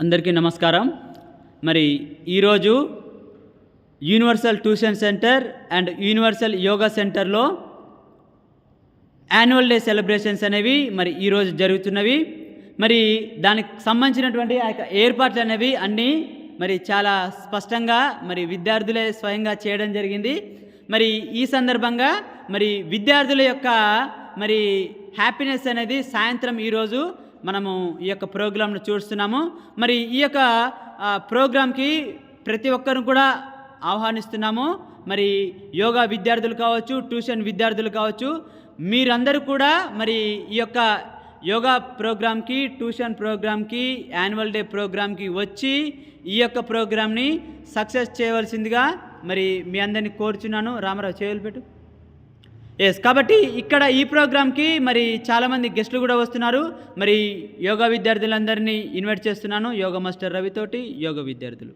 అందరికీ నమస్కారం. మరి ఈరోజు universal tuition centre and universal yoga సెంటర్లో యాన్యువల్ డే సెలబ్రేషన్స్ అనేవి మరి ఈరోజు జరుగుతున్నవి. మరి దానికి సంబంధించినటువంటి ఆ యొక్క ఏర్పాట్లు అనేవి అన్నీ మరి చాలా స్పష్టంగా మరి విద్యార్థులే స్వయంగా చేయడం జరిగింది. మరి ఈ సందర్భంగా మరి విద్యార్థుల యొక్క మరి హ్యాపీనెస్ అనేది సాయంత్రం ఈరోజు మనము ఈ యొక్క ప్రోగ్రాంను చూస్తున్నాము. మరి ఈ యొక్క ప్రోగ్రాంకి ప్రతి ఒక్కరు కూడా ఆహ్వానిస్తున్నాము. మరి యోగా విద్యార్థులు కావచ్చు, ట్యూషన్ విద్యార్థులు కావచ్చు, మీరందరూ కూడా మరి ఈ యొక్క యోగా ప్రోగ్రాంకి, ట్యూషన్ ప్రోగ్రాంకి, యాన్యువల్ డే ప్రోగ్రాంకి వచ్చి ఈ యొక్క ప్రోగ్రాంని సక్సెస్ చేయవలసిందిగా మరి మీ అందరినీ కోరుచున్నాను. రామారావు చేతులు పెట్టు. కాబట్టి ఇక్కడ ఈ ప్రోగ్రాంకి మరి చాలామంది గెస్టులు కూడా వస్తున్నారు. మరి యోగా విద్యార్థులందరినీ ఇన్వైట్ చేస్తున్నాను. యోగా మాస్టర్ రవితోటి యోగా విద్యార్థులు.